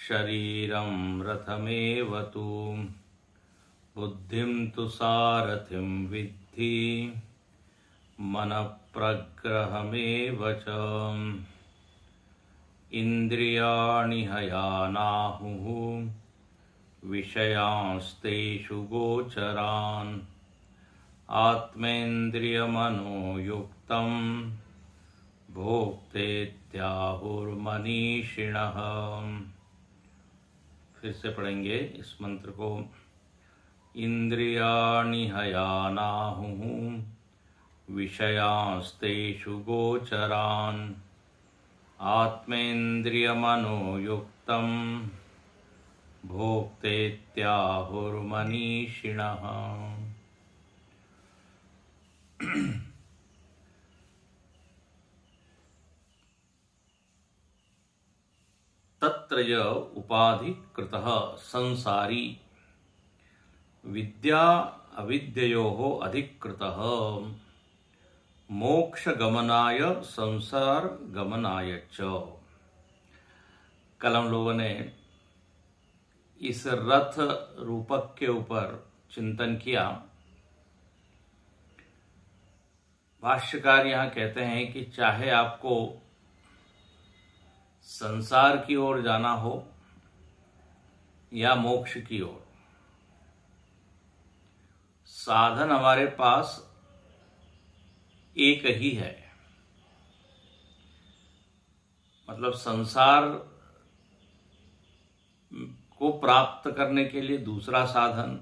शरीरं रथमेव तु बुद्धिं तु सारथिं विद्धि मनःप्रग्रहमेव च। इन्द्रियाणि हयानाहुः विषयांस्तेषु गोचरान् आत्मेन्द्रियमनोयुक्तं भोक्तेत्याहुर्मनीषिणः। फिर से पढ़ेंगे इस मंत्र को। इंद्रियाणि हयानाहुः विषयांस्तेषु गोचरान् आत्मेन्द्रियमनोयुक्तं भोक्तेत्याहुर्मनीषिणः। तत्र य उपाधिकृतः संसारी विद्या अविद्ययोः अधिकृतः मोक्षगमनाय संसार गमनाय च। कल हम लोगों ने इस रथ रूपक के ऊपर चिंतन किया। भाष्यकार यहाँ कहते हैं कि चाहे आपको संसार की ओर जाना हो या मोक्ष की ओर, साधन हमारे पास एक ही है। मतलब संसार को प्राप्त करने के लिए दूसरा साधन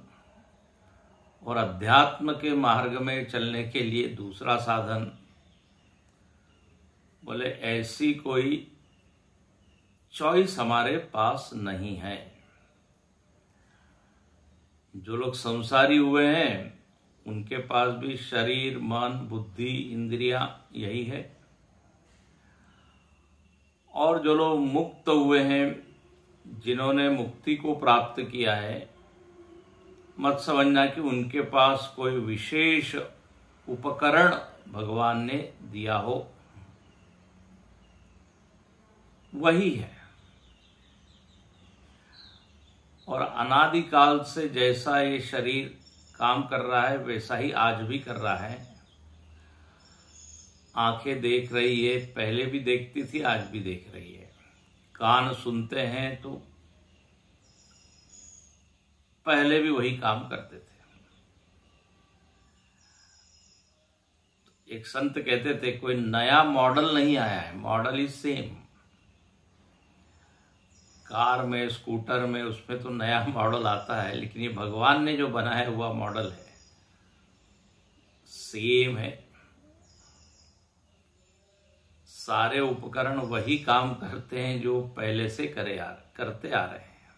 और अध्यात्म के मार्ग में चलने के लिए दूसरा साधन। बोले ऐसी कोई चॉइस हमारे पास नहीं है। जो लोग संसारी हुए हैं उनके पास भी शरीर, मन, बुद्धि, इंद्रियां यही है। और जो लोग मुक्त हुए हैं, जिन्होंने मुक्ति को प्राप्त किया है, मत समझना कि उनके पास कोई विशेष उपकरण भगवान ने दिया हो। वही है। और अनादिकाल से जैसा ये शरीर काम कर रहा है वैसा ही आज भी कर रहा है। आंखें देख रही है, पहले भी देखती थी, आज भी देख रही है। कान सुनते हैं तो पहले भी वही काम करते थे। एक संत कहते थे कोई नया मॉडल नहीं आया है, मॉडल इज सेम। कार में, स्कूटर में, उसमें तो नया मॉडल आता है, लेकिन ये भगवान ने जो बनाया हुआ मॉडल है सेम है। सारे उपकरण वही काम करते हैं जो पहले से करते आ रहे हैं।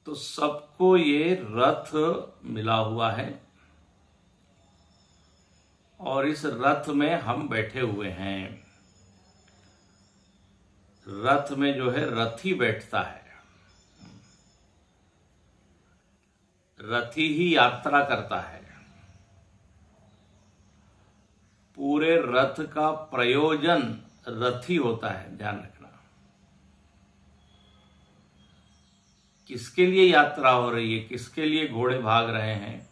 तो सबको ये रथ मिला हुआ है और इस रथ में हम बैठे हुए हैं। रथ में जो है रथी बैठता है, रथी ही यात्रा करता है। पूरे रथ का प्रयोजन रथी होता है, ध्यान रखना। किसके लिए यात्रा हो रही है, किसके लिए घोड़े भाग रहे हैं,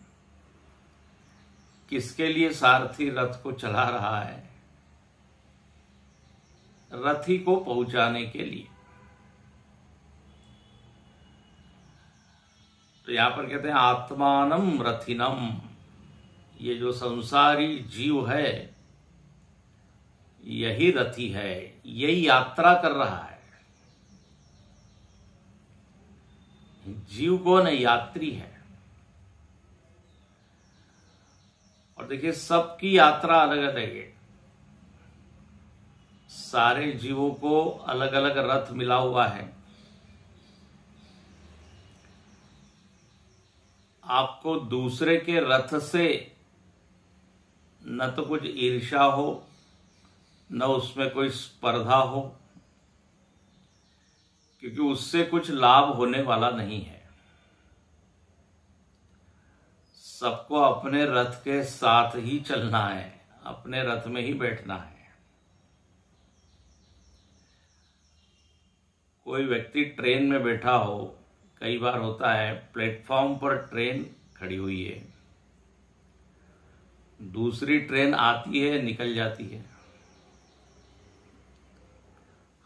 किसके लिए सारथी रथ को चला रहा है? रथी को पहुंचाने के लिए। तो यहां पर कहते हैं आत्मानम रथिनम। ये जो संसारी जीव है यही रथी है, यही यात्रा कर रहा है। जीव कौन है? यात्री है। और देखिए सबकी यात्रा अलग अलग है। सारे जीवों को अलग अलग रथ मिला हुआ है। आपको दूसरे के रथ से न तो कुछ ईर्ष्या हो, न उसमें कोई स्पर्धा हो, क्योंकि उससे कुछ लाभ होने वाला नहीं है। सबको अपने रथ के साथ ही चलना है, अपने रथ में ही बैठना है। कोई व्यक्ति ट्रेन में बैठा हो, कई बार होता है प्लेटफॉर्म पर ट्रेन खड़ी हुई है, दूसरी ट्रेन आती है, निकल जाती है,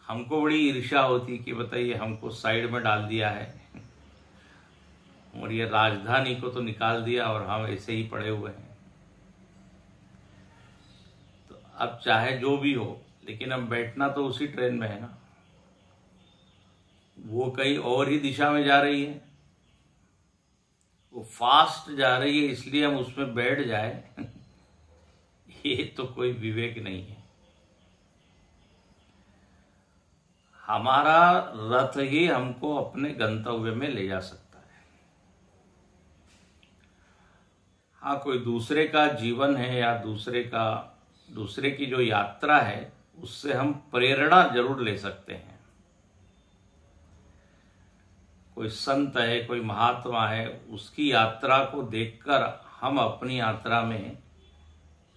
हमको बड़ी ईर्ष्या होती कि बताइए हमको साइड में डाल दिया है और ये राजधानी को तो निकाल दिया और हम ऐसे ही पड़े हुए हैं। तो अब चाहे जो भी हो, लेकिन अब बैठना तो उसी ट्रेन में है ना, वो कहीं और ही दिशा में जा रही है, वो फास्ट जा रही है, इसलिए हम उसमें बैठ जाए ये तो कोई विवेक नहीं है। हमारा रथ ही हमको अपने गंतव्य में ले जा सकता है। हाँ, कोई दूसरे का जीवन है या दूसरे की जो यात्रा है, उससे हम प्रेरणा जरूर ले सकते हैं। कोई संत है, कोई महात्मा है, उसकी यात्रा को देखकर हम अपनी यात्रा में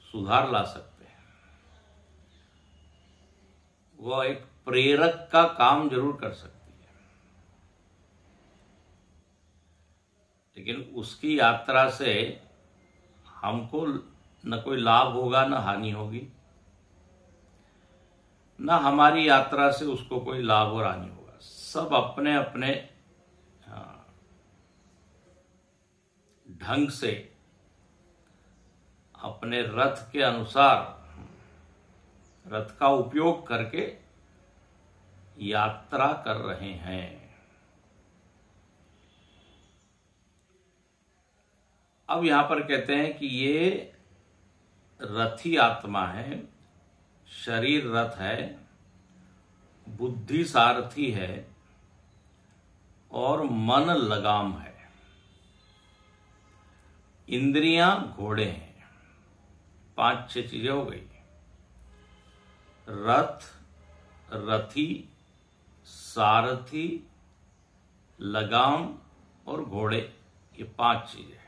सुधार ला सकते हैं। वो एक प्रेरक का काम जरूर कर सकती है, लेकिन उसकी यात्रा से हमको न कोई लाभ होगा, न हानि होगी, न हमारी यात्रा से उसको कोई लाभ और हानि होगा। सब अपने अपने ढंग से, अपने रथ के अनुसार, रथ का उपयोग करके यात्रा कर रहे हैं। अब यहां पर कहते हैं कि ये रथी आत्मा है, शरीर रथ है, बुद्धि सारथी है और मन लगाम है, इंद्रियां घोड़े हैं। 5-6 चीजें हो गई। रथ, रथी, सारथी, लगाम और घोड़े, ये 5 चीजें हैं।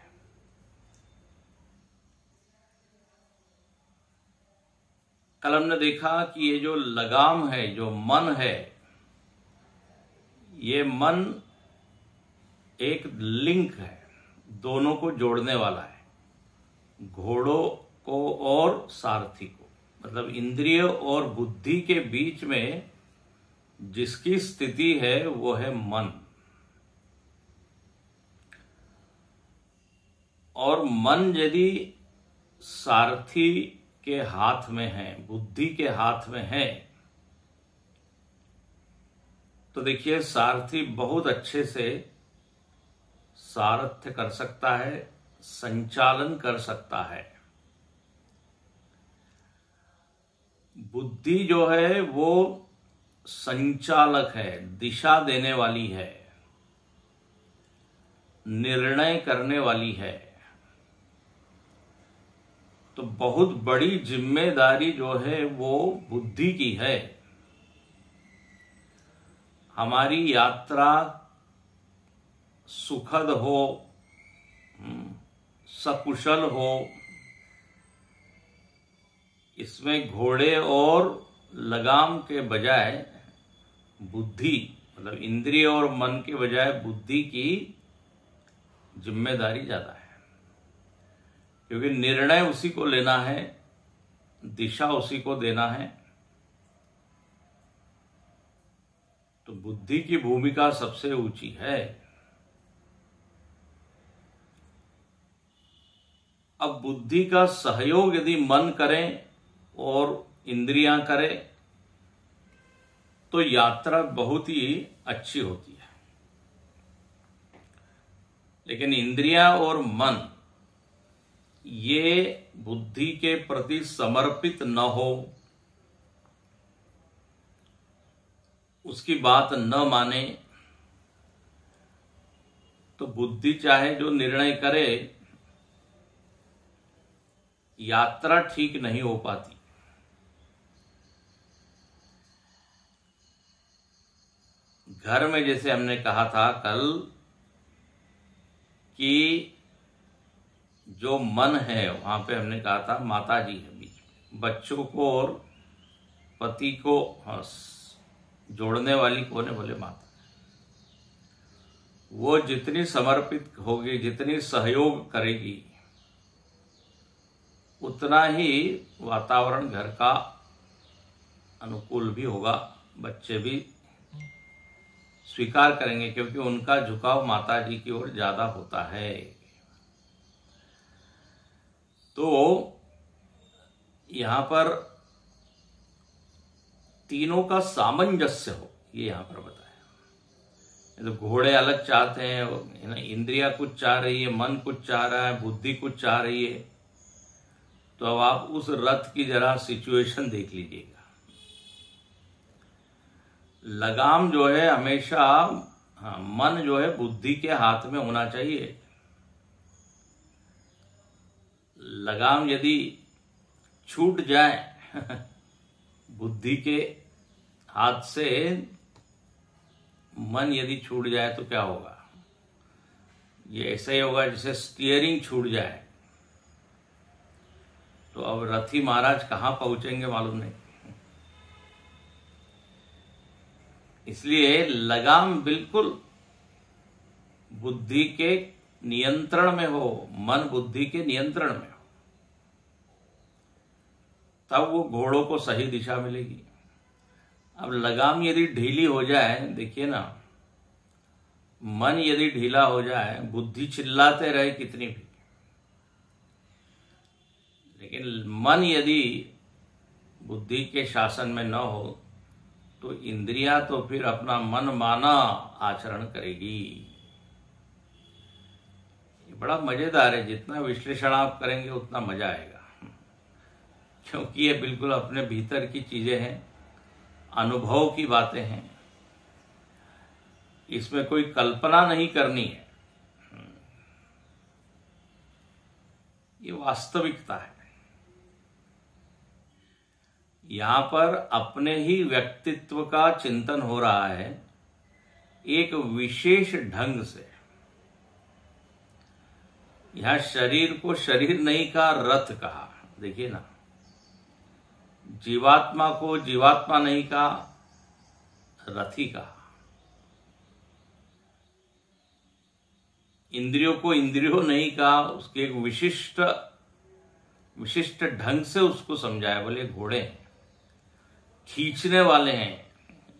कल हमने देखा कि ये जो लगाम है, जो मन है, ये मन एक लिंक है, दोनों को जोड़ने वाला है, घोड़ों को और सारथी को। मतलब इंद्रिय और बुद्धि के बीच में जिसकी स्थिति है वो है मन। और मन यदि सारथी के हाथ में है, बुद्धि के हाथ में है, तो देखिए सारथी बहुत अच्छे से सारथ्य कर सकता है, संचालन कर सकता है। बुद्धि जो है वो संचालक है, दिशा देने वाली है, निर्णय करने वाली है। तो बहुत बड़ी जिम्मेदारी जो है वो बुद्धि की है। हमारी यात्रा सुखद हो, सकुशल हो, इसमें घोड़े और लगाम के बजाय बुद्धि, मतलब इंद्रिय और मन के बजाय बुद्धि की जिम्मेदारी ज्यादा है, क्योंकि निर्णय उसी को लेना है, दिशा उसी को देना है। तो बुद्धि की भूमिका सबसे ऊंची है। अब बुद्धि का सहयोग यदि मन करें और इंद्रियां करें तो यात्रा बहुत ही अच्छी होती है। लेकिन इंद्रियां और मन ये बुद्धि के प्रति समर्पित न हो, उसकी बात न माने, तो बुद्धि चाहे जो निर्णय करे, यात्रा ठीक नहीं हो पाती। घर में जैसे हमने कहा था कल कि जो मन है, वहां पे हमने कहा था माता जी है बीच में, बच्चों को और पति को जोड़ने वाली कौन है? बोले माता। वो जितनी समर्पित होगी, जितनी सहयोग करेगी, उतना ही वातावरण घर का अनुकूल भी होगा, बच्चे भी स्वीकार करेंगे, क्योंकि उनका झुकाव माता जी की ओर ज्यादा होता है। तो यहां पर तीनों का सामंजस्य हो, ये यहां पर बताया। तो घोड़े अलग चाहते हैं, इंद्रिया कुछ चाह रही है, मन कुछ चाह रहा है, बुद्धि कुछ चाह रही है। तो अब आप उस रथ की जरा सिचुएशन देख लीजिएगा। लगाम जो है हमेशा, हाँ, मन जो है बुद्धि के हाथ में होना चाहिए। लगाम यदि छूट जाए बुद्धि के हाथ से, मन यदि छूट जाए तो क्या होगा? ये ऐसा ही होगा जैसे स्टीयरिंग छूट जाए। तो अब रथी महाराज कहां पहुंचेंगे मालूम नहीं। इसलिए लगाम बिल्कुल बुद्धि के नियंत्रण में हो, मन बुद्धि के नियंत्रण में हो, तब वो घोड़ों को सही दिशा मिलेगी। अब लगाम यदि ढीली हो जाए, देखिए ना, मन यदि ढीला हो जाए, बुद्धि चिल्लाते रहे कितनी भी, लेकिन मन यदि बुद्धि के शासन में न हो तो इंद्रियां तो फिर अपना मन माना आचरण करेगी। ये बड़ा मजेदार है, जितना विश्लेषण आप करेंगे उतना मजा आएगा, क्योंकि ये बिल्कुल अपने भीतर की चीजें हैं, अनुभव की बातें हैं। इसमें कोई कल्पना नहीं करनी है, ये वास्तविकता है। यहां पर अपने ही व्यक्तित्व का चिंतन हो रहा है एक विशेष ढंग से। यहां शरीर को शरीर नहीं कहा, रथ कहा। देखिए ना, जीवात्मा को जीवात्मा नहीं कहा, रथी कहा। इंद्रियों को इंद्रियों नहीं कहा, उसके एक विशिष्ट ढंग से उसको समझाया। बोले घोड़े हैं, खींचने वाले हैं,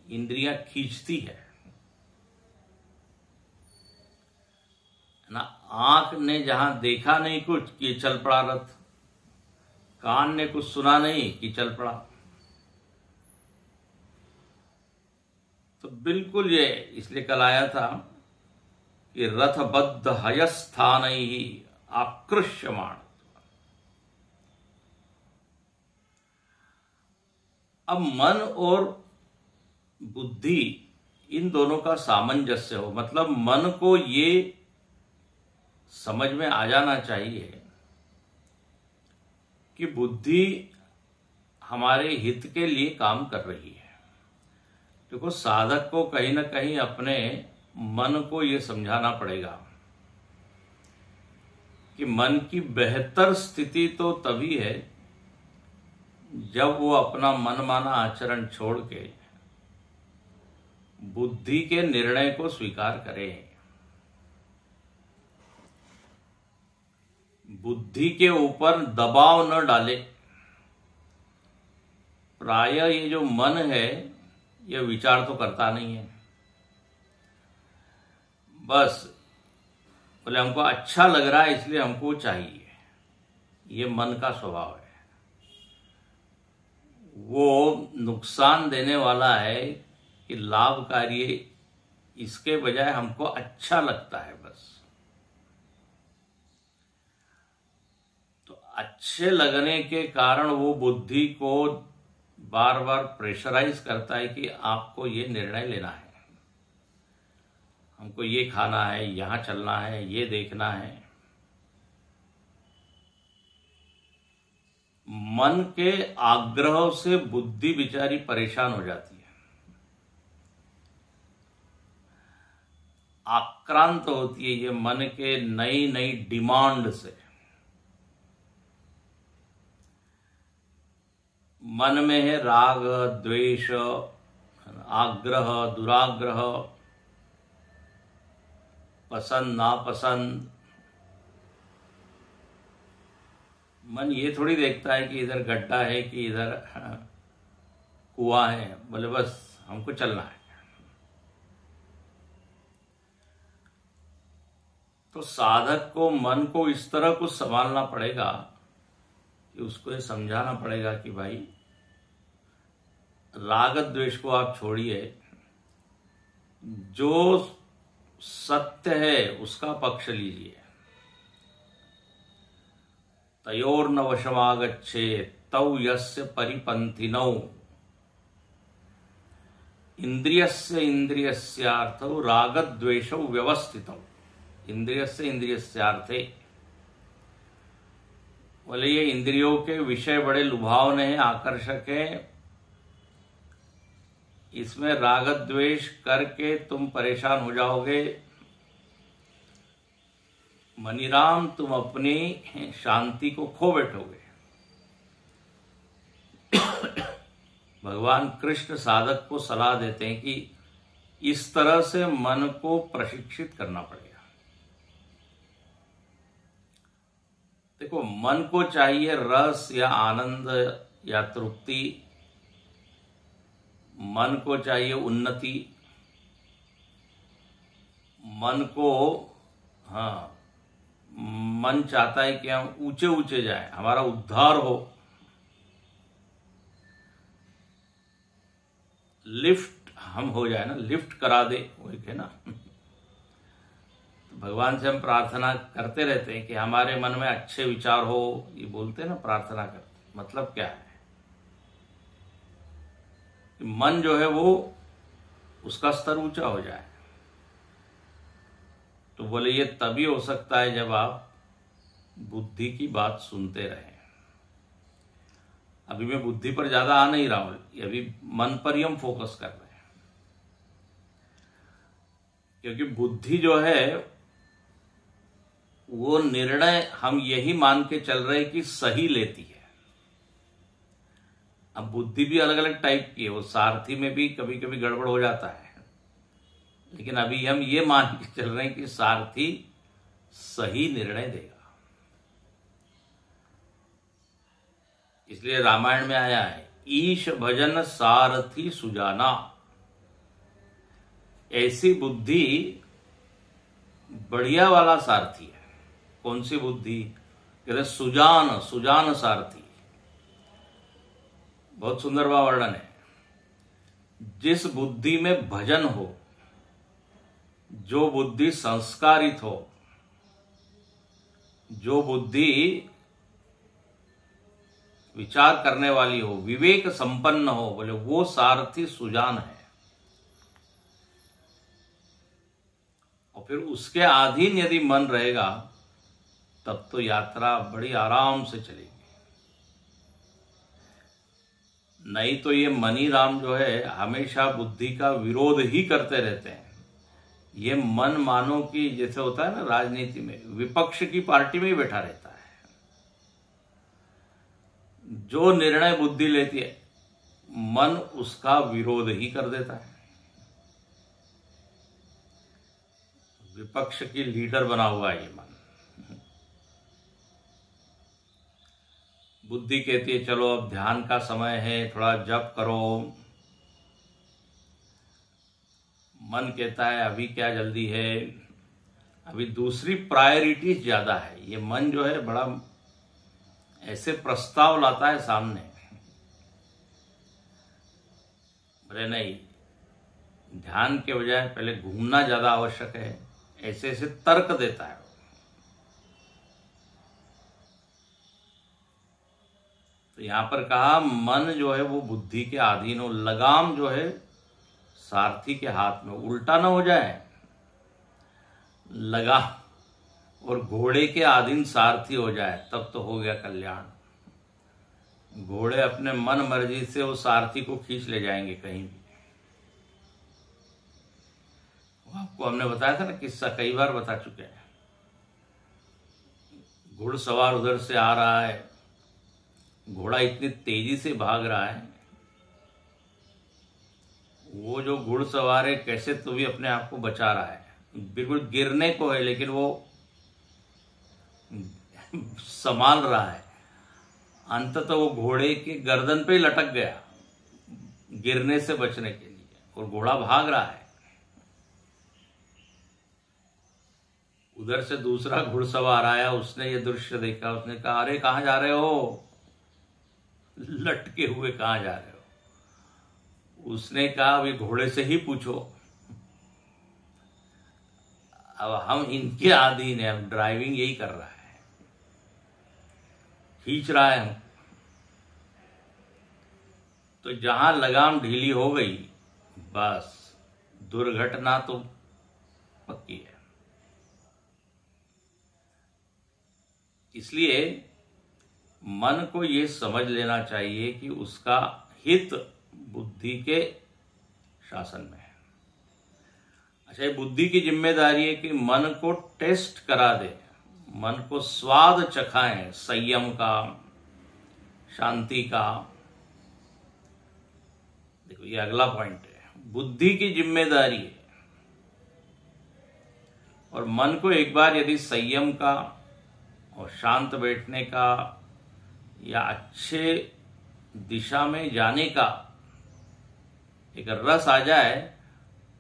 इंद्रियां खींचती है ना। आंख ने जहां देखा नहीं कुछ कि चल पड़ा रथ, कान ने कुछ सुना नहीं कि चल पड़ा। तो बिल्कुल ये इसलिए कल आया था कि रथबद्ध हयस्थान ही आकृष्यमाण। अब मन और बुद्धि इन दोनों का सामंजस्य हो, मतलब मन को ये समझ में आ जाना चाहिए कि बुद्धि हमारे हित के लिए काम कर रही है। देखो, साधक को कहीं ना कहीं अपने मन को ये समझाना पड़ेगा कि मन की बेहतर स्थिति तो तभी है जब वो अपना मनमाना आचरण छोड़ के बुद्धि के निर्णय को स्वीकार करे, बुद्धि के ऊपर दबाव न डाले। प्राय ये जो मन है ये विचार तो करता नहीं है, बस बोले हमको अच्छा लग रहा है इसलिए हमको चाहिए। ये मन का स्वभाव है, वो नुकसान देने वाला है कि लाभकारी, इसके बजाय हमको अच्छा लगता है बस। तो अच्छे लगने के कारण वो बुद्धि को बार बार प्रेशराइज करता है कि आपको ये निर्णय लेना है, हमको ये खाना है, यहां चलना है, ये देखना है। मन के आग्रह से बुद्धि बेचारी परेशान हो जाती है, आक्रांत होती है ये मन के नई नई डिमांड से। मन में है राग, द्वेष, आग्रह, दुराग्रह, पसंद नापसंद। मन ये थोड़ी देखता है कि इधर गड्ढा है कि इधर कुआं है, बोले बस हमको चलना है। तो साधक को मन को इस तरह कुछ संभालना पड़ेगा कि उसको ये समझाना पड़ेगा कि भाई राग द्वेष को आप छोड़िए, जो सत्य है उसका पक्ष लीजिए। तयोर्न वशमागच्छे तौ यस्य परिपन्थिनौ इंद्रियस्य इंद्रियस्यार्थौ रागद्वेषौ व्यवस्थितौ। इंद्रियस्य इंद्रियस्यार्थे, बोले ये इंद्रियों के विषय बड़े लुभावने हैं, आकर्षक है, इसमें राग द्वेष करके तुम परेशान हो जाओगे। मनीराम, तुम अपनी शांति को खो बैठोगे। भगवान कृष्ण साधक को सलाह देते हैं कि इस तरह से मन को प्रशिक्षित करना पड़ेगा। देखो, मन को चाहिए रस या आनंद या तृप्ति, मन को चाहिए उन्नति, मन को मन चाहता है कि हम ऊंचे ऊंचे जाएं, हमारा उद्धार हो, लिफ्ट हम हो जाए ना, लिफ्ट करा दे, वही है ना। तो भगवान से हम प्रार्थना करते रहते हैं कि हमारे मन में अच्छे विचार हो, ये बोलते हैं ना प्रार्थना करते। मतलब क्या है? मन जो है वो उसका स्तर ऊंचा हो जाए। तो बोले ये तभी हो सकता है जब आप बुद्धि की बात सुनते रहें। अभी मैं बुद्धि पर ज्यादा आ नहीं रहा हूं, अभी मन पर ही हम फोकस कर रहे हैं, क्योंकि बुद्धि जो है वो निर्णय हम यही मान के चल रहे हैं कि सही लेती है। अब बुद्धि भी अलग अलग टाइप की है, वो सारथी में भी कभी कभी गड़बड़ हो जाता है, लेकिन अभी हम ये मान के चल रहे हैं कि सारथी सही निर्णय देगा। इसलिए रामायण में आया है, ईश भजन सारथी सुजाना। ऐसी बुद्धि बढ़िया वाला सारथी है। कौन सी बुद्धि? कहते सुजान, सुजान सारथी। बहुत सुंदर वर्णन है। जिस बुद्धि में भजन हो, जो बुद्धि संस्कारित हो, जो बुद्धि विचार करने वाली हो, विवेक संपन्न हो, बोले वो सारथी सुजान है। और फिर उसके अधीन यदि मन रहेगा तब तो यात्रा बड़ी आराम से चलेगी। नहीं तो ये मनीराम जो है हमेशा बुद्धि का विरोध ही करते रहते हैं। ये मन मानो कि जैसे होता है ना राजनीति में, विपक्ष की पार्टी में ही बैठा रहता है। जो निर्णय बुद्धि लेती है, मन उसका विरोध ही कर देता है। विपक्ष की लीडर बना हुआ है ये मन। बुद्धि कहती है चलो अब ध्यान का समय है, थोड़ा जप करो। मन कहता है अभी क्या जल्दी है, अभी दूसरी प्रायोरिटीज ज्यादा है। ये मन जो है बड़ा ऐसे प्रस्ताव लाता है सामने, बोले नहीं, ध्यान के बजाय पहले घूमना ज्यादा आवश्यक है। ऐसे ऐसे तर्क देता है। तो यहां पर कहा मन जो है वो बुद्धि के अधीन हो, लगाम जो है सारथी के हाथ में, उल्टा ना हो जाए। लगाम और घोड़े के अधीन सारथी हो जाए तब तो हो गया कल्याण। घोड़े अपने मन मर्जी से उस सारथी को खींच ले जाएंगे कहीं भी। आपको हमने बताया था ना किस्सा, कई बार बता चुके हैं। घुड़सवार उधर से आ रहा है, घोड़ा इतनी तेजी से भाग रहा है, वो जो घुड़सवार है कैसे तो भी अपने आप को बचा रहा है, बिल्कुल गिरने को है लेकिन वो संभाल रहा है। अंततः वो घोड़े के गर्दन पे ही लटक गया गिरने से बचने के लिए, और घोड़ा भाग रहा है। उधर से दूसरा घुड़सवार आया, उसने ये दृश्य देखा, उसने कहा अरे कहां जा रहे हो, लटके हुए कहां जा रहे हो। उसने कहा अभी घोड़े से ही पूछो, अब हम इनके अधीन है, अब ड्राइविंग यही कर रहा है, खींच रहा है हम। तो जहां लगाम ढीली हो गई बस दुर्घटना तो पक्की है। इसलिए मन को ये समझ लेना चाहिए कि उसका हित बुद्धि के शासन में है। अच्छा, ये बुद्धि की जिम्मेदारी है कि मन को टेस्ट करा दे, मन को स्वाद चखाएं संयम का, शांति का। देखो ये अगला पॉइंट है, बुद्धि की जिम्मेदारी है। और मन को एक बार यदि संयम का और शांत बैठने का या अच्छे दिशा में जाने का एक रस आ जाए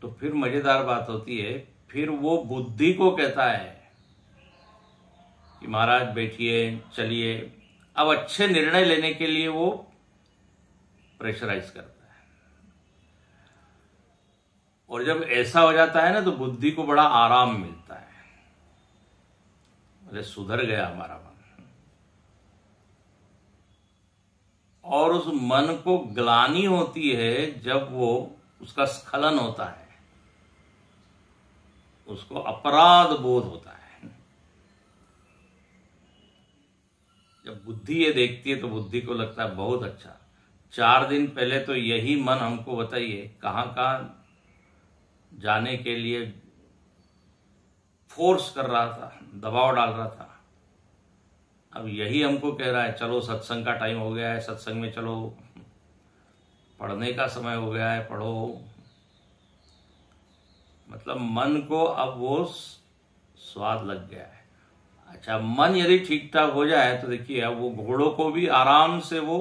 तो फिर मजेदार बात होती है, फिर वो बुद्धि को कहता है कि महाराज बैठिए, चलिए। अब अच्छे निर्णय लेने के लिए वो प्रेशराइज करता है। और जब ऐसा हो जाता है ना तो बुद्धि को बड़ा आराम मिलता है, अरे सुधर गया हमारा मन। और उस मन को ग्लानि होती है जब वो उसका स्खलन होता है, उसको अपराध बोध होता है। जब बुद्धि ये देखती है तो बुद्धि को लगता है बहुत अच्छा, 4 दिन पहले तो यही मन हमको बताइए कहां कहां जाने के लिए फोर्स कर रहा था, दबाव डाल रहा था। अब यही हमको कह रहा है चलो सत्संग का टाइम हो गया है, सत्संग में चलो, पढ़ने का समय हो गया है, पढ़ो। मतलब मन को अब वो स्वाद लग गया है। अच्छा, मन यदि ठीक ठाक हो जाए तो देखिए अब वो घोड़ों को भी आराम से वो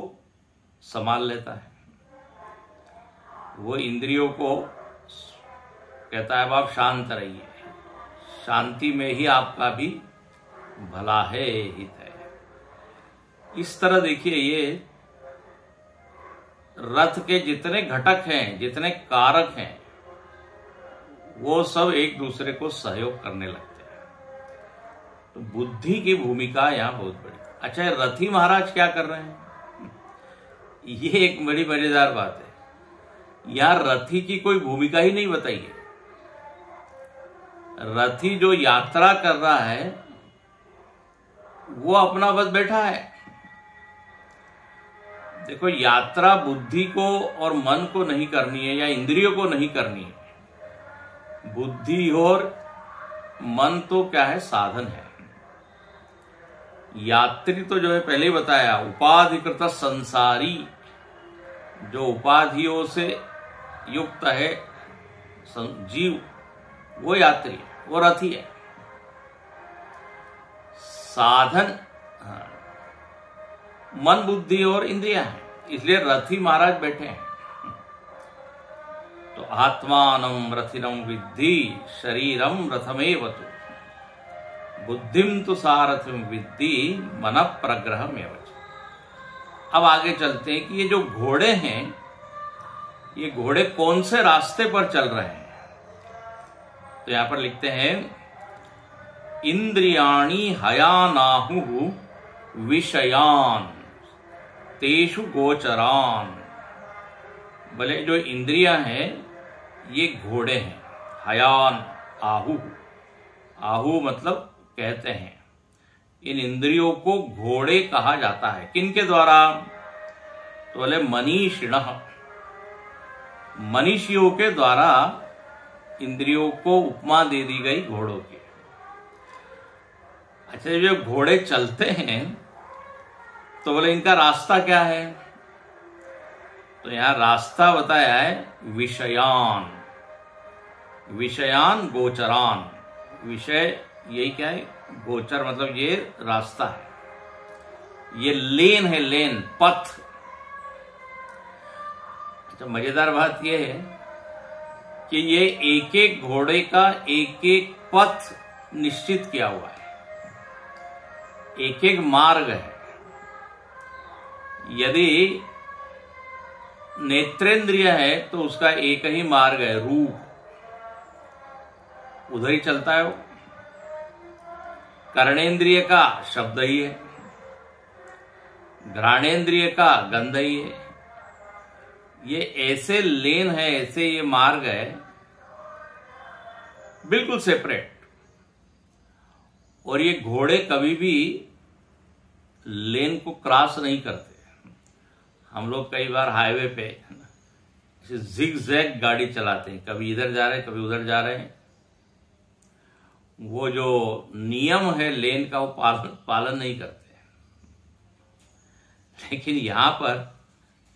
संभाल लेता है। वो इंद्रियों को कहता है अब आप शांत रहिए, शांति में ही आपका भी भला है, हित है। इस तरह देखिए ये रथ के जितने घटक हैं, जितने कारक हैं, वो सब एक दूसरे को सहयोग करने लगते हैं। तो बुद्धि की भूमिका यहां बहुत बड़ी। अच्छा, रथी महाराज क्या कर रहे हैं, ये एक बड़ी मजेदार बात है। यहां रथी की कोई भूमिका ही नहीं बताई है। रथी जो यात्रा कर रहा है वो अपना बस बैठा है। देखो, यात्रा बुद्धि को और मन को नहीं करनी है या इंद्रियों को नहीं करनी है। बुद्धि और मन तो क्या है, साधन है। यात्री तो जो है पहले ही बताया, उपाधिकृत संसारी, जो उपाधियों से युक्त है जीव, वो यात्री है, वो रथी है। साधन मन, बुद्धि और इंद्रियां हैं, इसलिए रथी महाराज बैठे हैं। तो आत्मानं रथिनं विद्धि शरीरम रथमेवतु बुद्धिम तु सारथिं विद्धि मन प्रग्रहमेव। अब आगे चलते हैं कि ये जो घोड़े हैं, ये घोड़े कौन से रास्ते पर चल रहे हैं। तो यहां पर लिखते हैं इंद्रियाणि हयानाहु विषयान तेषु गोचरान। बोले जो इंद्रियां हैं ये घोड़े हैं। हयान, आहु, आहु मतलब कहते हैं। इन इंद्रियों को घोड़े कहा जाता है। किनके द्वारा, तो बोले मनीषिणः, मनीषियों के द्वारा इंद्रियों को उपमा दे दी गई घोड़ों की। अच्छा, जो घोड़े चलते हैं तो बोले इनका रास्ता क्या है, तो यहां रास्ता बताया है विषयान, विषयान गोचरान। विषय यही क्या है, गोचर मतलब ये रास्ता है, ये लेन है, लेन, पथ। अच्छा, मजेदार बात यह है कि ये एक एक घोड़े का एक एक पथ निश्चित किया हुआ है, एक एक मार्ग है। यदि नेत्रेंद्रिय है तो उसका एक ही मार्ग है, रूप, उधर ही चलता है वो। कर्णेंद्रिय का शब्द ही है, घ्राणेंद्रिय का गंध ही है। ये ऐसे लेन है, ऐसे ये मार्ग है, बिल्कुल सेपरेट। और ये घोड़े कभी भी लेन को क्रॉस नहीं करते। हम लोग कई बार हाईवे पे जिग जैग गाड़ी चलाते हैं, कभी इधर जा रहे हैं, कभी उधर जा रहे हैं। वो जो नियम है लेन का, वो पालन नहीं करते। लेकिन यहां पर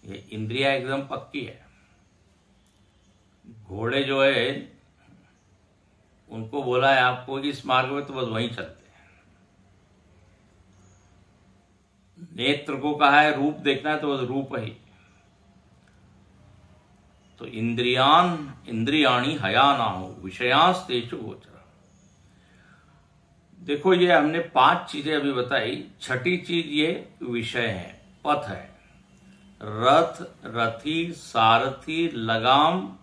ये इंद्रिया एकदम पक्की है। घोड़े जो है उनको बोला है आपको इस मार्ग में, तो बस वहीं चलते हैं। नेत्र को कहा है रूप देखना है, तो बस रूप ही। तो इंद्रियाणी हयानाहु विषयांस्तेषु गोचर। देखो, ये हमने 5 चीजें अभी बताई। छठी चीज ये विषय है, पथ है। रथ, रथी, सारथी, लगाम,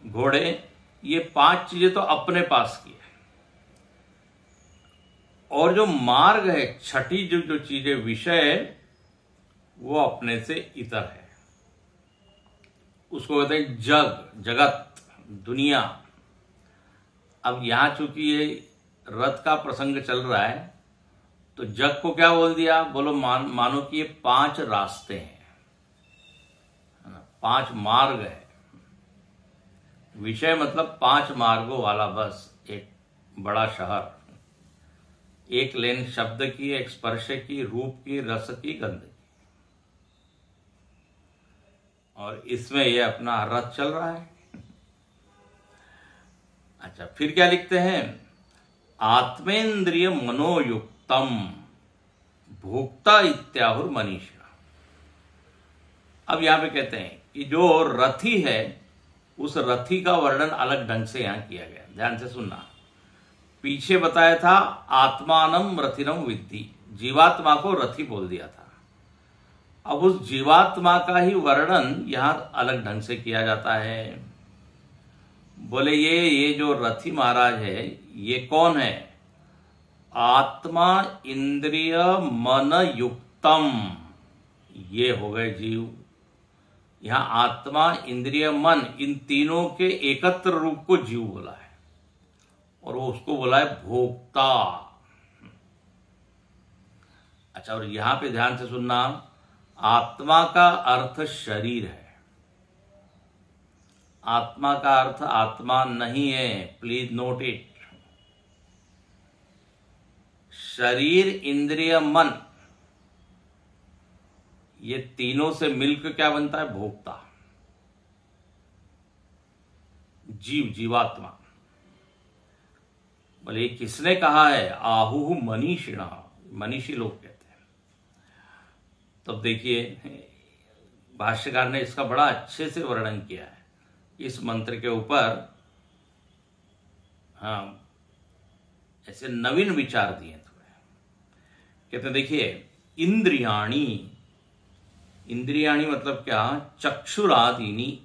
घोड़े, ये 5 चीजें तो अपने पास की है। और जो मार्ग है, छठी जो चीजें विषय है, वो अपने से इतर है। उसको कहते हैं जग, जगत, दुनिया। अब यहां चूंकि ये रथ का प्रसंग चल रहा है, तो जग को क्या बोल दिया? बोलो मानो कि ये 5 रास्ते हैं, 5 मार्ग है। विषय मतलब 5 मार्गों वाला बस एक बड़ा शहर। एक लेन शब्द की, एक स्पर्श की, रूप की, रस की, गंध की। और इसमें ये अपना रथ चल रहा है। अच्छा, फिर क्या लिखते हैं? आत्मेन्द्रिय मनोयुक्तम भोक्ता इत्याहुर मनीषा। अब यहां पे कहते हैं कि जो रथी है, उस रथी का वर्णन अलग ढंग से यहां किया गया। ध्यान से सुनना। पीछे बताया था आत्मानम रथिनम विद्धि, जीवात्मा को रथी बोल दिया था। अब उस जीवात्मा का ही वर्णन यहां अलग ढंग से किया जाता है। बोले ये जो रथी महाराज है, ये कौन है? आत्मा इंद्रिय मन युक्तम, ये हो गए जीव। यहां आत्मा, इंद्रिय, मन, इन तीनों के एकत्र रूप को जीव बोला है, और वो उसको बोला है भोक्ता। अच्छा, और यहां पे ध्यान से सुनना, आत्मा का अर्थ शरीर है। आत्मा का अर्थ आत्मा नहीं है, प्लीज नोट इट। शरीर, इंद्रिय, मन, ये तीनों से मिलकर क्या बनता है? भोक्ता, जीव, जीवात्मा। बोले किसने कहा है? आहु मनीषिणा, मनीषी लोग कहते हैं। तब देखिए, भाष्यकार ने इसका बड़ा अच्छे से वर्णन किया है इस मंत्र के ऊपर। हाँ, ऐसे नवीन विचार दिए थोड़े। कहते हैं देखिए, इंद्रियाणी, इंद्रियाणी मतलब क्या? चक्षुरादीनी,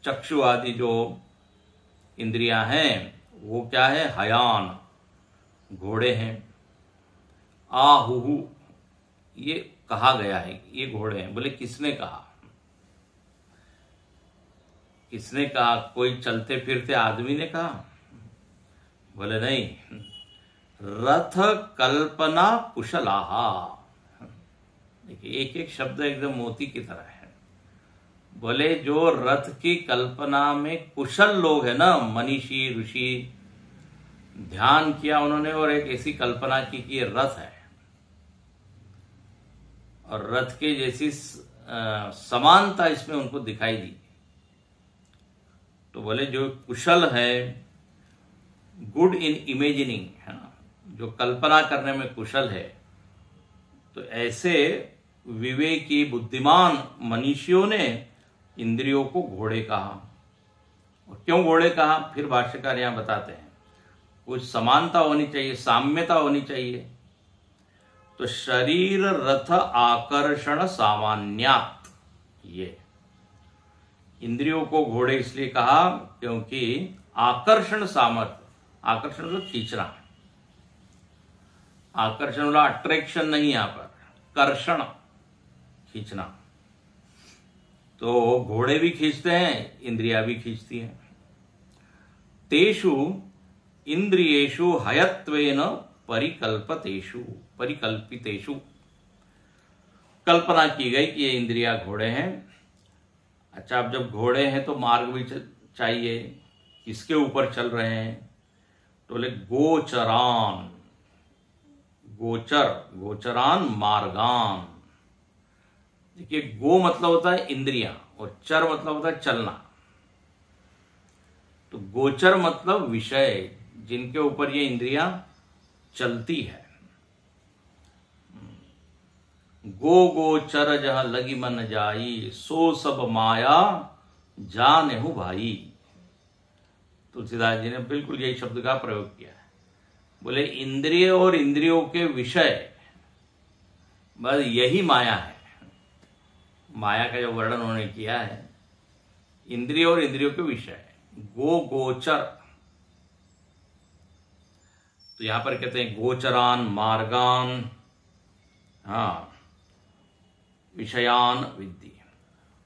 चक्षु आदि जो इंद्रियां हैं वो क्या है? हयान, घोड़े हैं। आहुहु, ये कहा गया है, ये घोड़े हैं। बोले किसने कहा? किसने कहा? कोई चलते फिरते आदमी ने कहा? बोले नहीं, रथ कल्पना कुशलाहा। देखिए, एक एक शब्द एकदम मोती की तरह है। बोले जो रथ की कल्पना में कुशल लोग हैं ना, मनीषी, ऋषि, ध्यान किया उन्होंने और एक ऐसी कल्पना की कि ये रथ है, और रथ के जैसी समानता इसमें उनको दिखाई दी। तो बोले जो कुशल है, गुड इन इमेजिनिंग, जो कल्पना करने में कुशल है, तो ऐसे विवेकी बुद्धिमान मनुष्यों ने इंद्रियों को घोड़े कहा। और क्यों घोड़े कहा, फिर भाष्यकार यहां बताते हैं। कुछ समानता होनी चाहिए, साम्यता होनी चाहिए। तो शरीर रथ आकर्षण सामान्यात, ये इंद्रियों को घोड़े इसलिए कहा क्योंकि आकर्षण सामर्थ्य, आकर्षण मतलब खींचना, आकर्षण वाला अट्रैक्शन नहीं, यहां पर कर्षण, खींचना। तो घोड़े भी खींचते हैं, इंद्रियां भी खींचती हैं। तेषु इंद्रियेषु हयत्वेन परिकल्पितेषु, कल्पना की गई कि ये इंद्रियां घोड़े हैं। अच्छा, अब जब घोड़े हैं तो मार्ग भी चाहिए, किसके ऊपर चल रहे हैं? तो बोले गोचरान, गोचरान मार्गान। देखिए, गो मतलब होता है इंद्रियां और चर मतलब होता है चलना। तो गोचर मतलब विषय, जिनके ऊपर ये इंद्रियां चलती है। गोचर जहां लगी मन जाई, सो सब माया जानेहु भाई। तुलसीदास जी ने बिल्कुल यही शब्द का प्रयोग किया है। बोले इंद्रिय और इंद्रियों के विषय, बस यही माया है। माया का जो वर्णन उन्होंने किया है, इंद्रिय और इंद्रियों के विषय, गोचर। तो यहां पर कहते हैं गोचरान मार्गान, विषयान विद्धि,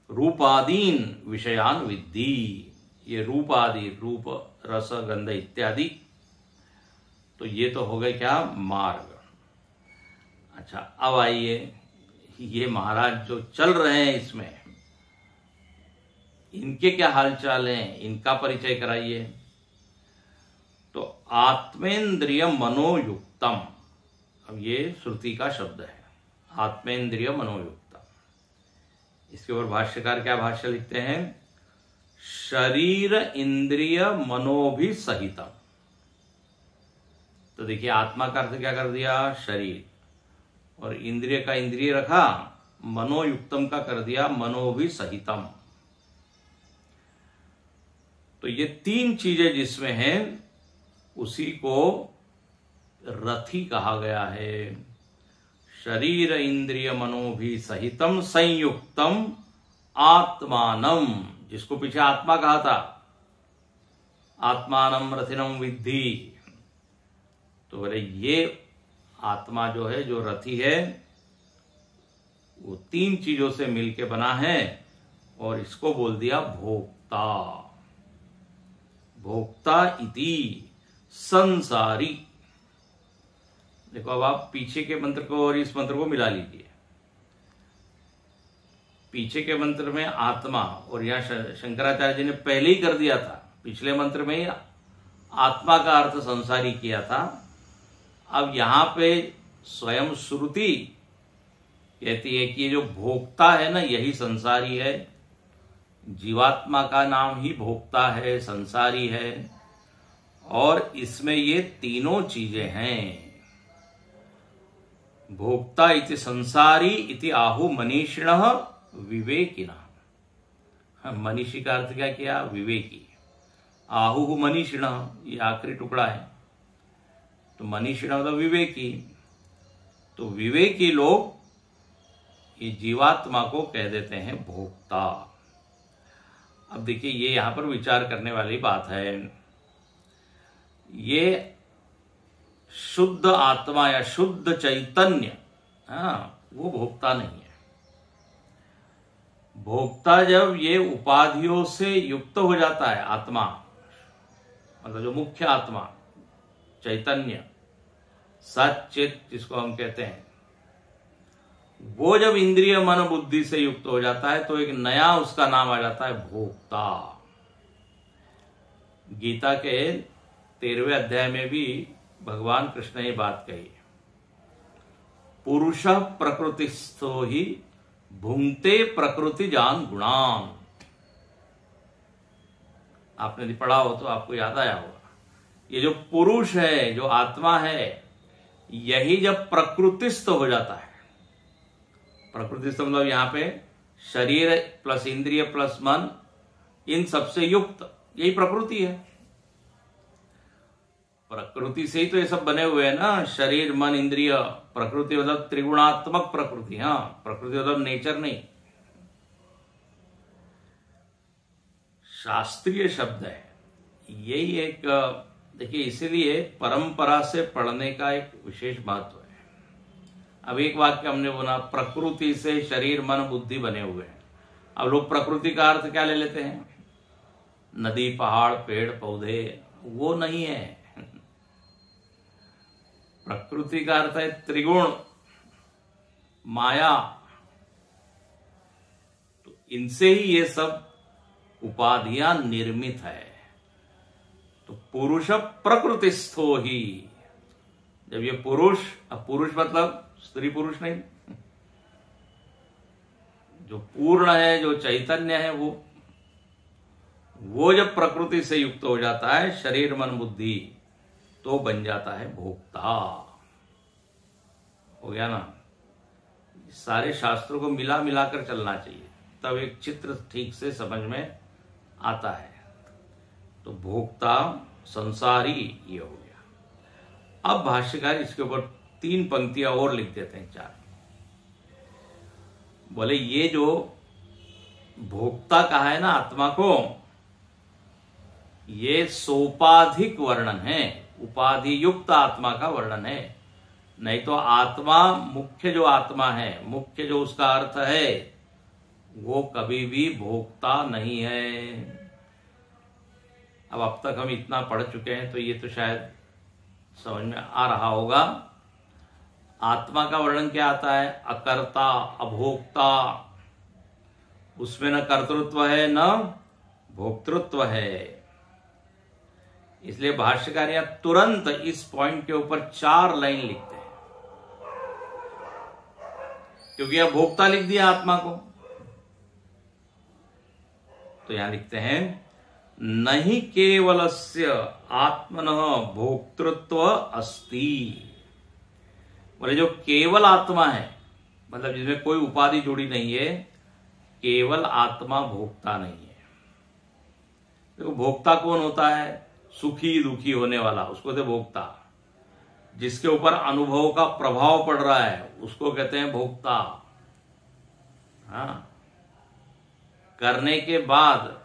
रूपादीन विषयान विद्धि। ये रूपादि, रूप रस गंध इत्यादि, तो ये तो हो गए क्या, मार्ग। अच्छा, अब आइए, ये महाराज जो चल रहे हैं इसमें, इनके क्या हालचाल हैं, इनका परिचय कराइए। तो आत्मेंद्रिय मनोयुक्तम, अब ये श्रुति का शब्द है, आत्मेंद्रिय मनोयुक्तम। इसके ऊपर भाष्यकार क्या भाष्य लिखते हैं? शरीर इंद्रिय मनोभि सहितम। तो देखिए, आत्मा का अर्थ क्या कर दिया, शरीर, और इंद्रिय का इंद्रिय रखा, मनोयुक्तम का कर दिया मनोभि सहितम। तो ये तीन चीजें जिसमें हैं, उसी को रथी कहा गया है। शरीर इंद्रिय मनोभि सहितम संयुक्तम आत्मानम, जिसको पीछे आत्मा कहा था, आत्मानम रथिनम विद्धि। तो बोले ये आत्मा जो है, जो रथी है, वो तीन चीजों से मिलके बना है, और इसको बोल दिया भोक्ता। भोक्ता इति संसारी। देखो, अब आप पीछे के मंत्र को और इस मंत्र को मिला लीजिए। पीछे के मंत्र में आत्मा, और यहां शंकराचार्य जी ने पहले ही कर दिया था, पिछले मंत्र में ही आत्मा का अर्थ संसारी किया था। अब यहां पे स्वयं श्रुति कहती है कि ये जो भोक्ता है ना, यही संसारी है। जीवात्मा का नाम ही भोक्ता है, संसारी है, और इसमें ये तीनों चीजें हैं। भोक्ता इति संसारी इति आहु मनीषिणः विवेकिनः। मनीषी का अर्थ क्या किया, विवेकी। आहु मनीषिणः, ये आखिरी टुकड़ा है, तो मनीषिणः मतलब विवेकी। तो विवेकी लोग ये जीवात्मा को कह देते हैं भोक्ता। अब देखिए, ये यहां पर विचार करने वाली बात है। ये शुद्ध आत्मा या शुद्ध चैतन्य, वो भोक्ता नहीं है। भोक्ता जब ये उपाधियों से युक्त हो जाता है, आत्मा मतलब जो मुख्य आत्मा चैतन्य सच्चित जिसको हम कहते हैं, वो जब इंद्रिय मन बुद्धि से युक्त हो जाता है, तो एक नया उसका नाम आ जाता है भोक्ता। गीता के 13वें अध्याय में भी भगवान कृष्ण ने बात कही, पुरुष प्रकृतिस्थो ही भुंक्ते प्रकृति जान गुणान। आपने यदि पढ़ा हो तो आपको याद आया होगा। ये जो पुरुष है, जो आत्मा है, यही जब प्रकृतिस्थ हो जाता है, प्रकृतिस्थ मतलब यहां पे शरीर प्लस इंद्रिय प्लस मन, इन सबसे युक्त, यही प्रकृति है। प्रकृति से ही तो ये सब बने हुए हैं ना, शरीर मन इंद्रिय। प्रकृति मतलब त्रिगुणात्मक प्रकृति। हाँ, प्रकृति मतलब नेचर नहीं, शास्त्रीय शब्द है। यही एक, देखिए, इसीलिए परंपरा से पढ़ने का एक विशेष महत्व है। अब एक वाक्य हमने बोला, प्रकृति से शरीर मन बुद्धि बने हुए हैं। अब लोग प्रकृति का अर्थ क्या ले लेते हैं? नदी पहाड़ पेड़ पौधे, वो नहीं है। प्रकृति का अर्थ है त्रिगुण माया। तो इनसे ही ये सब उपाधियां निर्मित है। तो पुरुष प्रकृतिस्थो ही, जब ये पुरुष, अब पुरुष मतलब स्त्री पुरुष नहीं, जो पूर्ण है, जो चैतन्य है, वो जब प्रकृति से युक्त हो जाता है, शरीर मन बुद्धि, तो बन जाता है भोक्ता। हो गया ना? सारे शास्त्रों को मिला मिलाकर चलना चाहिए, तब एक चित्र ठीक से समझ में आता है। तो भोक्ता संसारी ये हो गया। अब भाष्यकार इसके ऊपर 3 पंक्तियां और लिख देते हैं, 4। बोले ये जो भोक्ता कहा है ना आत्मा को, ये सोपाधिक वर्णन है, उपाधि युक्त आत्मा का वर्णन है। नहीं तो आत्मा, मुख्य जो आत्मा है, मुख्य जो उसका अर्थ है, वो कभी भी भोक्ता नहीं है। अब तक हम इतना पढ़ चुके हैं तो ये तो शायद समझ में आ रहा होगा। आत्मा का वर्णन क्या आता है? अकर्ता, अभोक्ता। उसमें न कर्तृत्व है न भोक्तृत्व है। इसलिए भाष्यकार यहां तुरंत इस पॉइंट के ऊपर 4 लाइन लिखते हैं, क्योंकि यह भोक्ता लिख दिया आत्मा को। तो यहां लिखते हैं, नहीं केवलस्य आत्मनः भोक्तृत्व अस्ति। बोले जो केवल आत्मा है, मतलब जिसमें कोई उपाधि जुड़ी नहीं है, केवल आत्मा भोक्ता नहीं है। देखो, भोक्ता कौन होता है? सुखी दुखी होने वाला, उसको कहते भोक्ता। जिसके ऊपर अनुभव का प्रभाव पड़ रहा है, उसको कहते हैं भोक्ता। हाँ, करने के बाद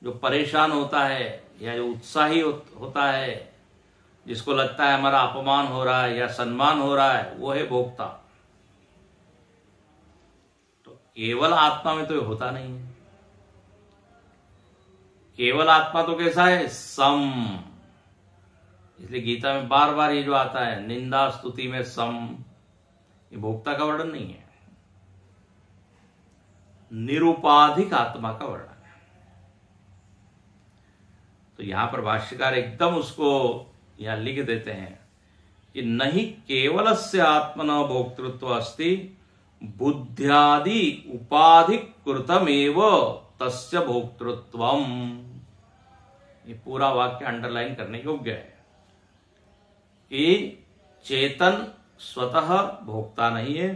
जो परेशान होता है या जो उत्साही होता है, जिसको लगता है हमारा अपमान हो रहा है या सम्मान हो रहा है, वो है भोक्ता। तो केवल आत्मा में तो ये होता नहीं है। केवल आत्मा तो कैसा है? सम। इसलिए गीता में बार बार ये जो आता है, निंदा स्तुति में सम, ये भोक्ता का वर्णन नहीं है, निरुपाधिक आत्मा का वर्णन है। तो यहां पर भाष्यकार एकदम उसको यहां लिख देते हैं कि नहीं केवलस्य आत्मना भोक्तृत्व अस्ति, बुद्ध्यादि उपाधि कृतमेव तस्य भोक्तृत्वम। ये पूरा वाक्य अंडरलाइन करने योग्य है कि चेतन स्वतः भोक्ता नहीं है,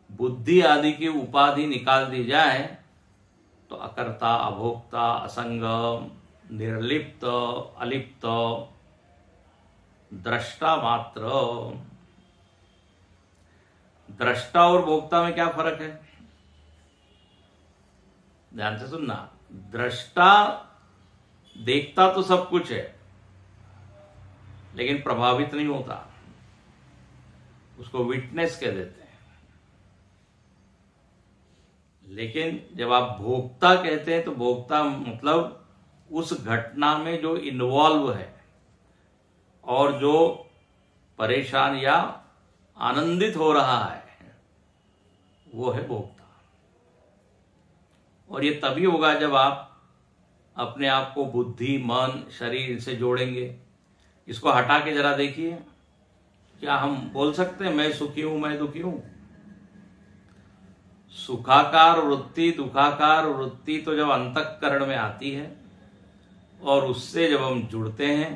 बुद्धि आदि की उपाधि निकाल दी जाए तो अकर्ता, अभोक्ता, असंग, निर्लिप्त, अलिप्त, दृष्टा मात्र। दृष्टा और भोक्ता में क्या फर्क है? ध्यान से सुनना। दृष्टा देखता तो सब कुछ है, लेकिन प्रभावित नहीं होता, उसको विटनेस कह देते हैं। लेकिन जब आप भोक्ता कहते हैं तो भोक्ता मतलब उस घटना में जो इन्वॉल्व है और जो परेशान या आनंदित हो रहा है, वो है भोक्ता। और ये तभी होगा जब आप अपने आप को बुद्धि, मन, शरीर से जोड़ेंगे। इसको हटा के जरा देखिए, क्या हम बोल सकते हैं मैं सुखी हूं, मैं दुखी हूं? सुखाकार वृत्ति दुखाकार वृत्ति तो जब अंतःकरण में आती है और उससे जब हम जुड़ते हैं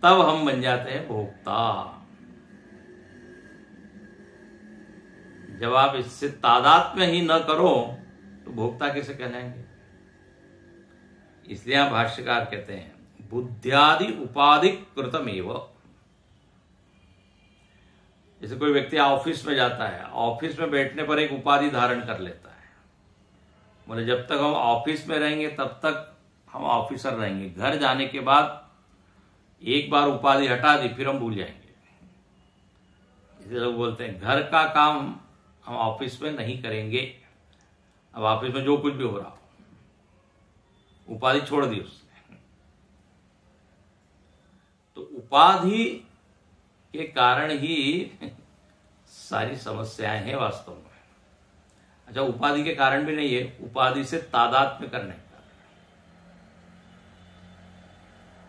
तब हम बन जाते हैं भोक्ता। जब आप इससे तादात्म्य ही न करो तो भोक्ता कैसे कहलाएंगे? इसलिए आप भाष्यकार कहते हैं बुद्ध्यादि उपाधि कृतमेव। जैसे कोई व्यक्ति ऑफिस में जाता है, ऑफिस में बैठने पर एक उपाधि धारण कर लेता है, बोले जब तक हम ऑफिस में रहेंगे तब तक हम ऑफिसर रहेंगे, घर जाने के बाद एक बार उपाधि हटा दी फिर हम भूल जाएंगे। इसलिए लोग बोलते हैं घर का काम हम ऑफिस में नहीं करेंगे। अब ऑफिस में जो कुछ भी हो रहा हो, उपाधि छोड़ दी उसने। तो उपाधि के कारण ही सारी समस्याएं हैं वास्तव में। अच्छा, उपाधि के कारण भी नहीं है, उपाधि से तादात्म्य करने का।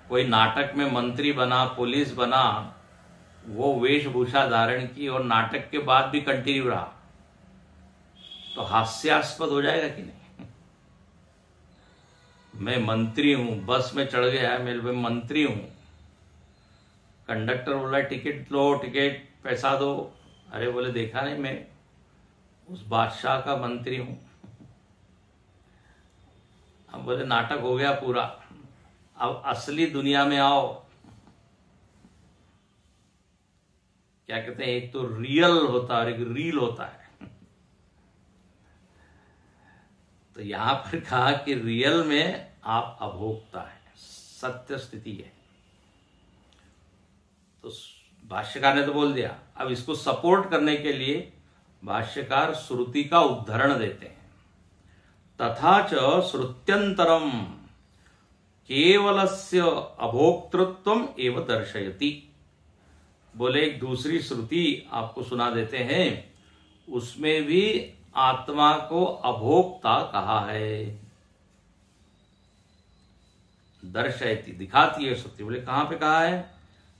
कोई नाटक में मंत्री बना, पुलिस बना, वो वेशभूषा धारण की और नाटक के बाद भी कंटिन्यू रहा, तो हास्यास्पद हो जाएगा कि नहीं? मैं मंत्री हूं, बस में चढ़ गया, मैं मंत्री हूं, कंडक्टर बोला टिकट लो, टिकट पैसा दो, अरे बोले देखा नहीं मैं उस बादशाह का मंत्री हूं। अब बोले नाटक हो गया पूरा, अब असली दुनिया में आओ। क्या कहते हैं, एक तो रियल होता है और एक रील होता है। तो यहां पर कहा कि रियल में आप अभोक्ता है, सत्य स्थिति है। तो भाष्यकार ने तो बोल दिया, अब इसको सपोर्ट करने के लिए भाष्यकार श्रुति का उद्धरण देते हैं। तथा च श्रुत्यंतरम केवलस्य अभोक्तृत्वम एव दर्शयति। बोले एक दूसरी श्रुति आपको सुना देते हैं, उसमें भी आत्मा को अभोक्ता कहा है। दर्शयति दिखाती है श्रुति। बोले कहां पे कहा है?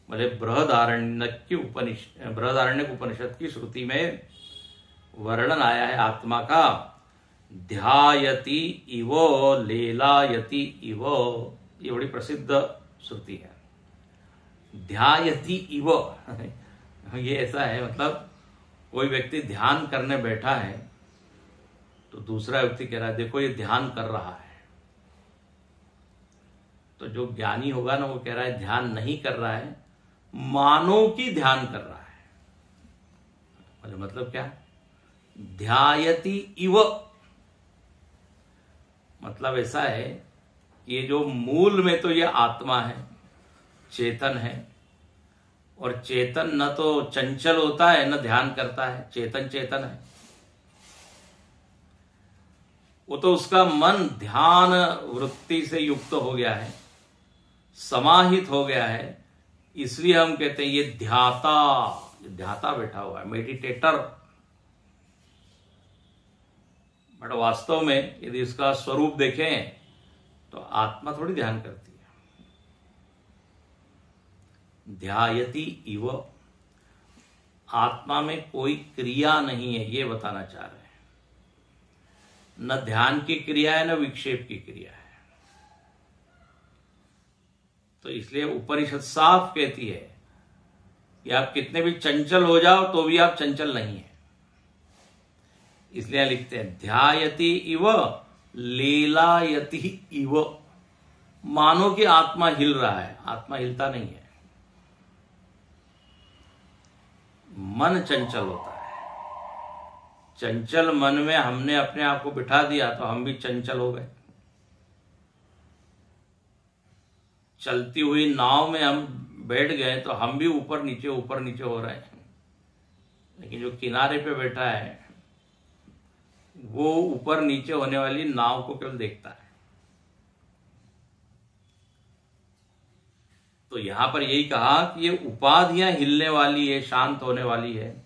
बोले बृहदारण्यक उपनिषद की श्रुति में वर्णन आया है आत्मा का। ध्यायति इव लेलायति इव, ये बड़ी प्रसिद्ध श्रुति है। ध्यायति इव ये ऐसा है, मतलब कोई व्यक्ति ध्यान करने बैठा है तो दूसरा व्यक्ति कह रहा है देखो ये ध्यान कर रहा है। तो जो ज्ञानी होगा ना वो कह रहा है ध्यान नहीं कर रहा है, मानो कि ध्यान कर रहा है। मतलब क्या? ध्यायति इव मतलब ऐसा है कि ये जो मूल में तो ये आत्मा है, चेतन है, और चेतन न तो चंचल होता है न ध्यान करता है, चेतन चेतन है। वो तो उसका मन ध्यान वृत्ति से युक्त हो गया है, समाहित हो गया है, इसलिए हम कहते हैं ये ध्याता बैठा हुआ है, मेडिटेटर। बट वास्तव में यदि इसका स्वरूप देखें तो आत्मा थोड़ी ध्यान करती है। ध्यायति इव, आत्मा में कोई क्रिया नहीं है, ये बताना चाह रहे हैं। न ध्यान की क्रिया है न विक्षेप की क्रिया है। तो इसलिए उपनिषद साफ कहती है कि आप कितने भी चंचल हो जाओ तो भी आप चंचल नहीं है। इसलिए लिखते हैं ध्यायति इव लीलायति इव, मानो कि आत्मा हिल रहा है, आत्मा हिलता नहीं है। मन चंचल होता है, चंचल मन में हमने अपने आप को बिठा दिया तो हम भी चंचल हो गए। चलती हुई नाव में हम बैठ गए तो हम भी ऊपर नीचे हो रहे हैं। लेकिन जो किनारे पे बैठा है वो ऊपर नीचे होने वाली नाव को केवल देखता है। तो यहां पर यही कहा कि ये उपाधियां हिलने वाली है, शांत होने वाली है,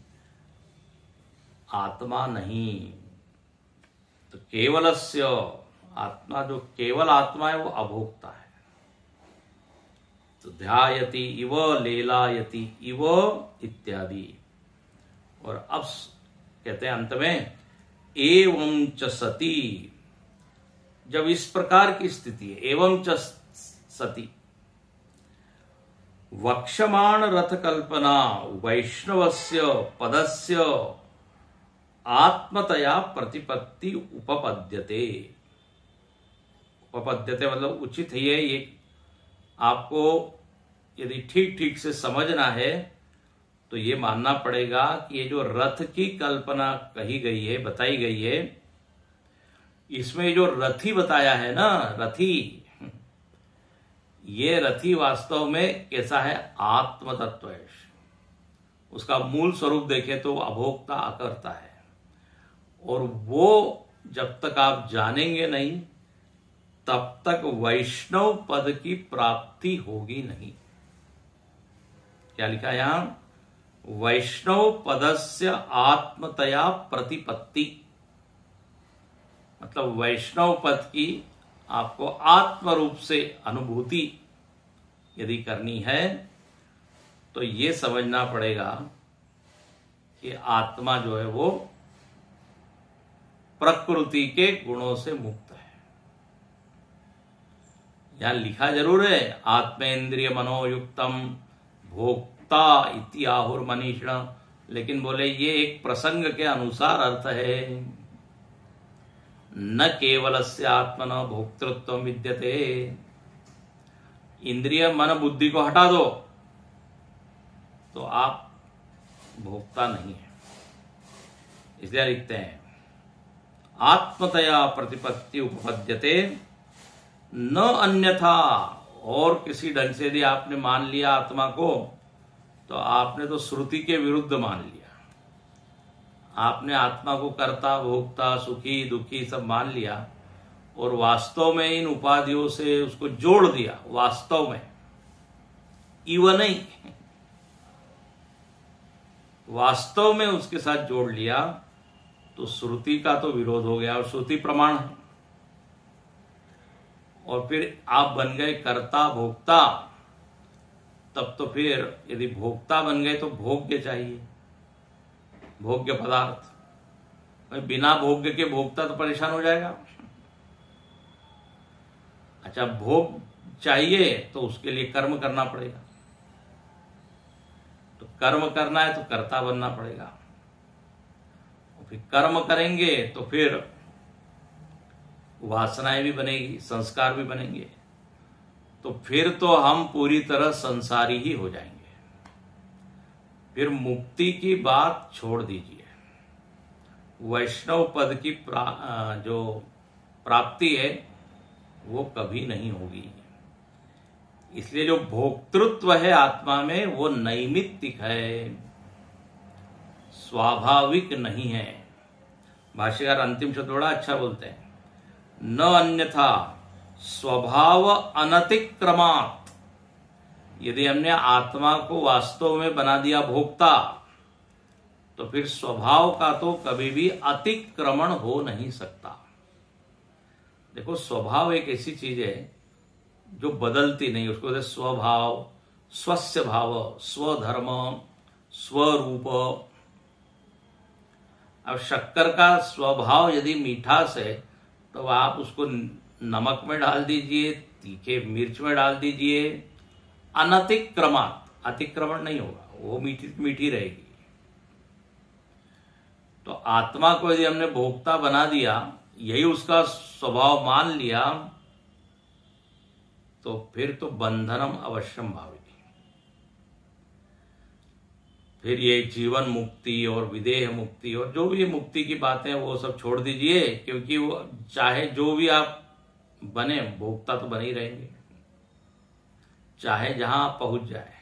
आत्मा नहीं। तो केवलस्य, आत्मा जो केवल आत्मा है वो अभोक्ता है। तो ध्यायति इव लीलायति इव इत्यादि। और अब कहते हैं अंत में एवं च सती, जब इस प्रकार की स्थिति है, एवं च सती वक्षमाण रथ कल्पना वैष्णवस्य पदस्य आत्मतया प्रतिपत्ति उपपद्यते। उपपद्यते मतलब उचित ही है। ये आपको यदि ठीक ठीक से समझना है तो ये मानना पड़ेगा कि ये जो रथ की कल्पना कही गई है, बताई गई है, इसमें जो रथी बताया है ना, रथी, ये रथी वास्तव में कैसा है? आत्म तत्व है। उसका मूल स्वरूप देखें तो अभोक्ता अकर्ता है, और वो जब तक आप जानेंगे नहीं तब तक वैष्णव पद की प्राप्ति होगी नहीं। क्या लिखा है यहां? वैष्णव पदस्य आत्मतया प्रतिपत्ति, मतलब वैष्णव पद की आपको आत्म रूप से अनुभूति यदि करनी है तो ये समझना पड़ेगा कि आत्मा जो है वो प्रकृति के गुणों से मुक्त है। यहां लिखा जरूर है आत्मेन्द्रिय मनोयुक्तम भोक्ता इति आहुर मनीषिण, लेकिन बोले ये एक प्रसंग के अनुसार अर्थ है। न केवलस्य आत्मन भोक्तृत्व विद्यते। इंद्रिय मन बुद्धि को हटा दो तो आप भोक्ता नहीं है। इसलिए लिखते हैं आत्मतया प्रतिपत्ति उपपद्यते न अन्यथा। और किसी ढंग से यदि आपने मान लिया आत्मा को तो आपने तो श्रुति के विरुद्ध मान लिया। आपने आत्मा को कर्ता भोक्ता सुखी दुखी सब मान लिया और वास्तव में इन उपाधियों से उसको जोड़ दिया। वास्तव में इव नहीं, वास्तव में उसके साथ जोड़ लिया तो श्रुति का तो विरोध हो गया, और श्रुति प्रमाण है। और फिर आप बन गए कर्ता भोक्ता, तब तो फिर यदि भोक्ता बन गए तो भोग्य चाहिए, भोग्य पदार्थ। बिना भोग्य के भोक्ता तो परेशान हो जाएगा। अच्छा, भोग चाहिए तो उसके लिए कर्म करना पड़ेगा, तो कर्म करना है तो कर्ता बनना पड़ेगा। और फिर कर्म करेंगे तो फिर वासनाएं भी बनेगी, संस्कार भी बनेंगे, तो फिर तो हम पूरी तरह संसारी ही हो जाएंगे। फिर मुक्ति की बात छोड़ दीजिए, वैष्णव पद की जो प्राप्ति है वो कभी नहीं होगी। इसलिए जो भोक्तृत्व है आत्मा में वो नैमित्तिक है, स्वाभाविक नहीं है। भाष्यकार अंतिम शब्द बड़ा अच्छा बोलते हैं, न अन्यथा स्वभाव अनतिक्रमात्। यदि हमने आत्मा को वास्तव में बना दिया भोक्ता तो फिर स्वभाव का तो कभी भी अतिक्रमण हो नहीं सकता। देखो, स्वभाव एक ऐसी चीज है जो बदलती नहीं, उसको कहते स्वभाव, स्वस्य भाव, स्वधर्म, स्वरूप। अब शक्कर का स्वभाव यदि मीठास है तो आप उसको नमक में डाल दीजिए, तीखे मिर्च में डाल दीजिए, अनतिक्रमण, अतिक्रमण नहीं होगा, वो मीठी मीठी रहेगी। तो आत्मा को यदि हमने भोक्ता बना दिया, यही उसका स्वभाव मान लिया, तो फिर तो बंधनम अवश्यम भावी। फिर ये जीवन मुक्ति और विदेह मुक्ति और जो भी मुक्ति की बातें वो सब छोड़ दीजिए, क्योंकि वो चाहे जो भी आप बने भोक्ता तो बने ही रहेंगे, चाहे जहां आप पहुंच जाए।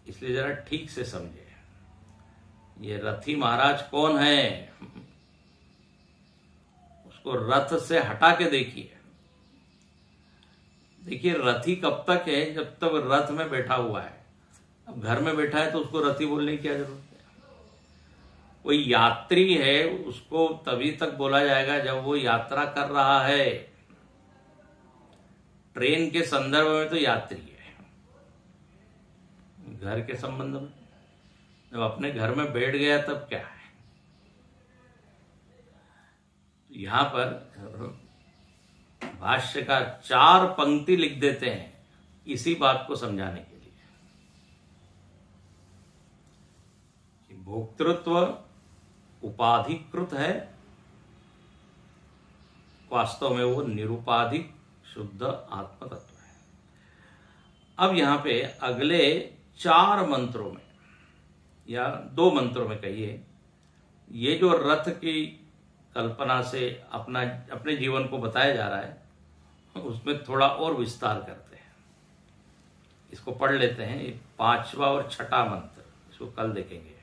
इसलिए जरा ठीक से समझे, ये रथी महाराज कौन है, उसको रथ से हटा के देखिए। देखिए, रथी कब तक है? जब तक रथ में बैठा हुआ है। अब घर में बैठा है तो उसको रथी बोलने की क्या जरूरत है? कोई यात्री है उसको तभी तक बोला जाएगा जब वो यात्रा कर रहा है। ट्रेन के संदर्भ में तो यात्री है, घर के संबंध में जब अपने घर में बैठ गया तब क्या है? यहां पर भाष्यकार 4 पंक्ति लिख देते हैं इसी बात को समझाने के लिए कि भोक्तृत्व उपाधिकृत है, वास्तव में वो निरुपाधिक शुद्ध आत्म तत्व है। अब यहां पे अगले 4 मंत्रों में या 2 मंत्रों में कहिए, ये जो रथ की कल्पना से अपने जीवन को बताया जा रहा है, उसमें थोड़ा और विस्तार करते हैं। इसको पढ़ लेते हैं, 5वां और 6ठा मंत्र, इसको कल देखेंगे।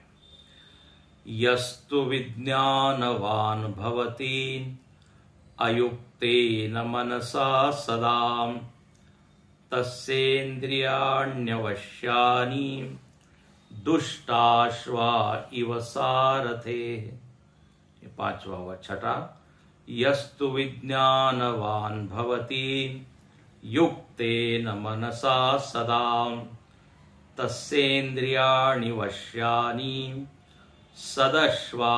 यस्तु विज्ञानवान भवति अयुक्तेन मनसा सदा तस्येन्द्रियाण्यवश्यानि दुष्टाश्वा इव सारथे। 5वां व 6ठा। यस्तु विज्ञानवान भवति युक्तेन मनसा सदा तस्येन्द्रियाणि वश्यानि सदश्वा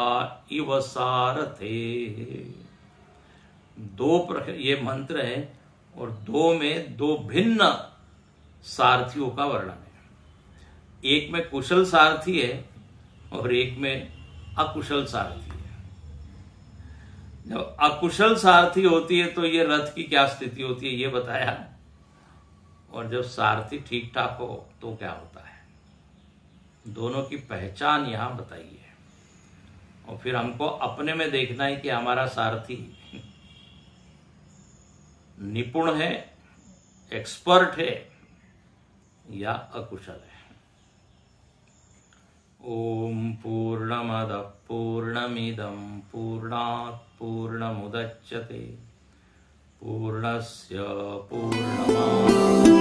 इव सारथे। ये मंत्र है और 2 में 2 भिन्न सारथियों का वर्णन है। एक में कुशल सारथी है और एक में अकुशल सारथी है। जब अकुशल सारथी होती है तो ये रथ की क्या स्थिति होती है ये बताया, और जब सारथी ठीक ठाक हो तो क्या होता है, दोनों की पहचान यहां बताई है। और फिर हमको अपने में देखना है कि हमारा सारथी निपुण है, एक्सपर्ट है या अकुशल है। ओम पूर्णमदः पूर्णमिदं पूर्णात् पूर्णमुदच्यते पूर्णस्य पूर्णमादाय